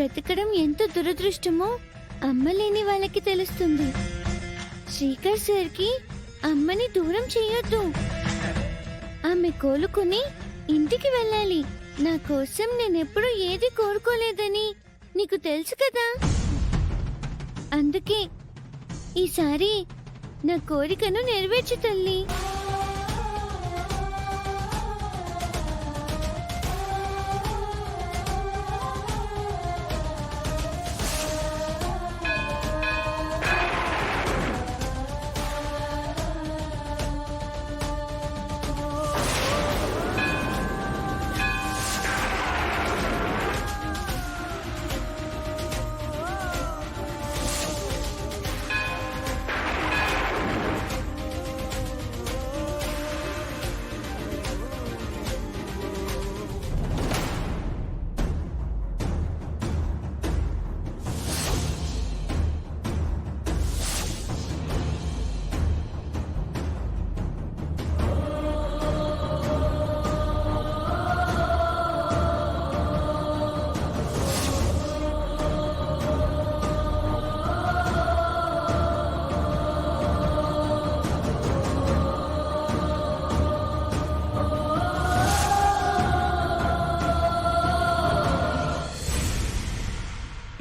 వెతకడం ఎంత దురదృష్టమో అమ్మ లేని వాళ్ళకి తెలుస్తుంది. శ్రీకర్ సార్కి అమ్మని దూరం చేయొద్దు. ఆమె కోలుకుని ఇంటికి వెళ్ళాలి. నా కోసం నేనెప్పుడు ఏది కోరుకోలేదని నీకు తెలుసు కదా. అందుకే ఈసారి నా కోరికను నెరవేర్చు తల్లి.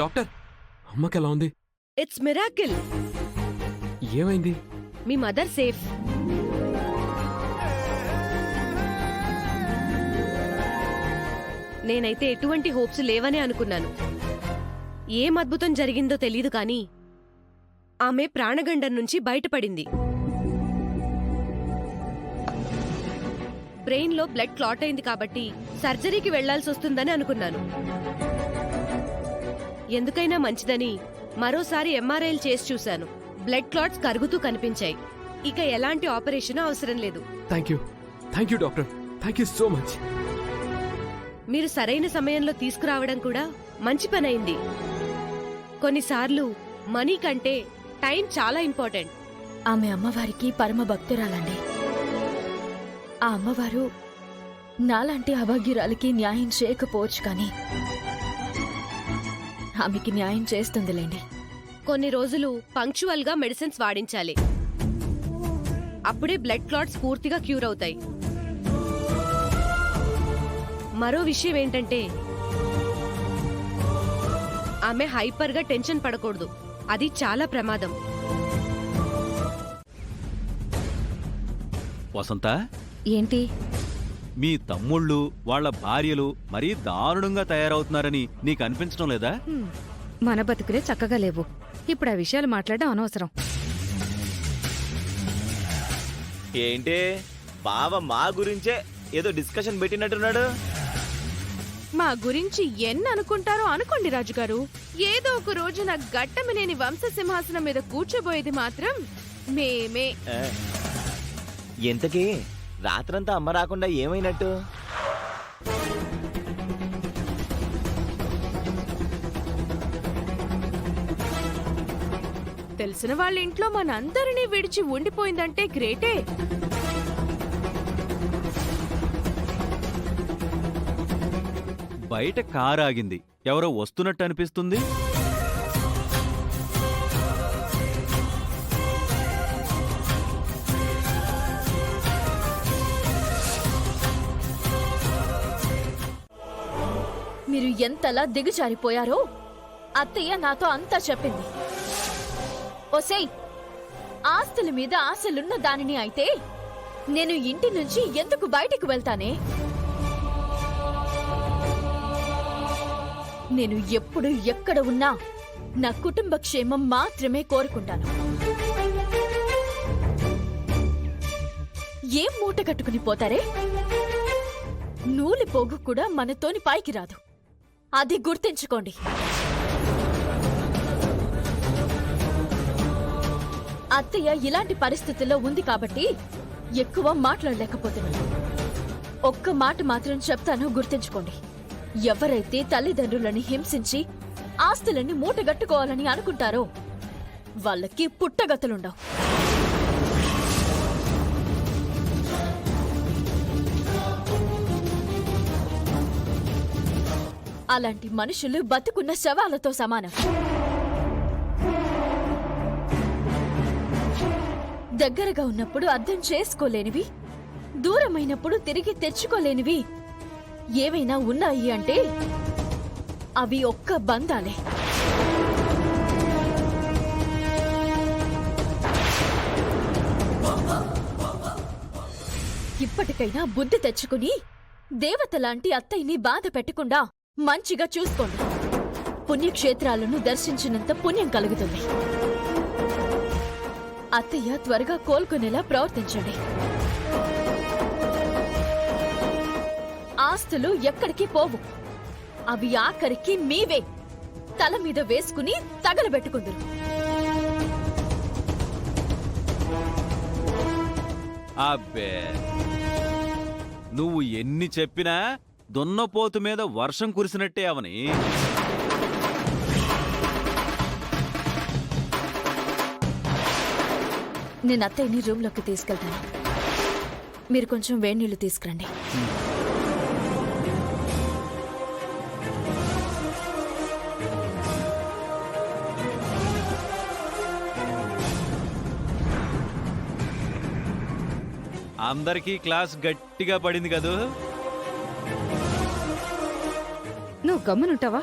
డాక్టర్, అమ్మకి ఎలా ఉంది? It's miracle. ఏమైంది? మీ మదర్ సేఫ్. నేనైతే ఎటువంటి హోప్స్ లేవనే అనుకున్నాను. ఏం అద్భుతం జరిగిందో తెలీదు కానీ ఆమె ప్రాణగండం నుంచి బయటపడింది. బ్రెయిన్లో బ్లడ్ క్లాట్ అయింది కాబట్టి సర్జరీకి వెళ్లాల్సి వస్తుందని అనుకున్నాను. ఎందుకైనా మంచిదని మరోసారి ఎంఆర్ఐలు చేసి చూశాను. బ్లడ్ క్లాట్స్ కరుగుతూ కనిపించాయి. ఇక ఎలాంటి ఆపరేషన్ అవసరం లేదు. Thank you doctor. Thank you so much. మీరు సరైన సమయంలో తీసుకురావడం కూడా మంచి పనైంది. కొన్నిసార్లు మనీ కంటే టైం చాలా ఇంపార్టెంట్. ఆమె అమ్మవారికి పరమ భక్తురాలండి. ఆ అమ్మవారు నాలాంటి అభాగ్యురాలికి న్యాయం చేయకపోవచ్చు, కానీ ఆమెకి న్యాయం చేస్తుందిలేండి. కొన్ని రోజులు పంక్చువల్ గా మెడిసిన్స్ వాడించాలి. అప్పుడే బ్లడ్ క్లాట్స్ పూర్తిగా క్యూర్ అవుతాయి. మరో విషయం ఏంటంటే ఆమె హైపర్ గా టెన్షన్ పడకూడదు. అది చాలా ప్రమాదం. వసంత, ఏంటి? మీ తమ్ముళ్ళు వాళ్ళ భార్యలు మరీ దారుణంగా తయారవుతున్నారని నీకు అనిపించడం లేదా? మన బతుకులే చక్కగా లేవు. ఇప్పుడు ఆ విషయాలు మాట్లాడడం అనవసరం. ఏంటి బావ మా గురించే ఏదో డిస్కషన్ పెట్టినట్టున్నాడు? మా గురించి అనుకుంటారో అనుకోండి రాజుగారు. ఏదో ఒక రోజున గట్టమనేని వంశ సింహాసనం మీద కూర్చోబోయేది మాత్రం మేమే. ఎంతకీ రాత్రంతా అమ్మ రాకుండా ఏమైనట్టు? తెలిసిన వాళ్ళ ఇంట్లో మనందరినీ విడిచి ఉండిపోయిందంటే గ్రేటే. బయట కారు ఆగింది. ఎవరో వస్తున్నట్టు అనిపిస్తుంది. మీరు ఎంతలా దిగజారిపోయారో అత్తయ్య నాతో అంతా చెప్పింది. ఓసేయ్, ఆస్తుల మీద ఆశలున్న దానిని అయితే నేను ఇంటి నుంచి ఎందుకు బయటికి వెళ్తానే? నేను ఎప్పుడు ఎక్కడ ఉన్నా నా కుటుంబ క్షేమం మాత్రమే కోరుకుంటాను. ఏం మూట కట్టుకుని పోతారే? నూలి పోగు కూడా మనతోని పైకి రాదు. అది గుర్తించుకోండి. అత్తయ్య ఇలాంటి పరిస్థితుల్లో ఉంది కాబట్టి ఎక్కువ మాట్లాడలేకపోతున్నాను. ఒక్క మాట మాత్రం చెప్తాను, గుర్తించుకోండి. ఎవరైతే తల్లిదండ్రులని హింసించి ఆస్తులన్నీ మూటగట్టుకోవాలని అనుకుంటారో వాళ్ళకి పుట్టగతులుండవు. అలాంటి మనుషులు బతుకున్న శవాలతో సమానం. దగ్గరగా ఉన్నప్పుడు అర్థం చేసుకోలేనివి, దూరమైనప్పుడు తిరిగి తెచ్చుకోలేనివి ఏవైనా ఉన్నాయి అంటే అవి ఒక్క బంధాలే. ఇప్పటికైనా బుద్ధి తెచ్చుకుని దేవతలాంటి అత్తయ్యని బాధ పెట్టకుండా మంచిగా చూసుకోండి. పుణ్యక్షేత్రాలను దర్శించినంత పుణ్యం కలుగుతుంది. అత్తయ్య త్వరగా కోలుకునేలా ప్రవర్తించండి. ఆస్తులు ఎక్కడికి పోవు. అవి ఆఖరికి మీవే తల మీద వేసుకుని తగలబెట్టుకుందరు. అబ్బే, నువ్వు ఎన్ని చెప్పినా దున్నపోతు మీద వర్షం కురిసినట్టే అవని. నేను అత్తయ్యని రూమ్లోకి తీసుకెళ్తాను. మీరు కొంచెం వేడినీళ్లు తీసుకురండి. అందరికీ క్లాస్ గట్టిగా పడింది కదూ. నువ్వు గమ్మునుంటావా?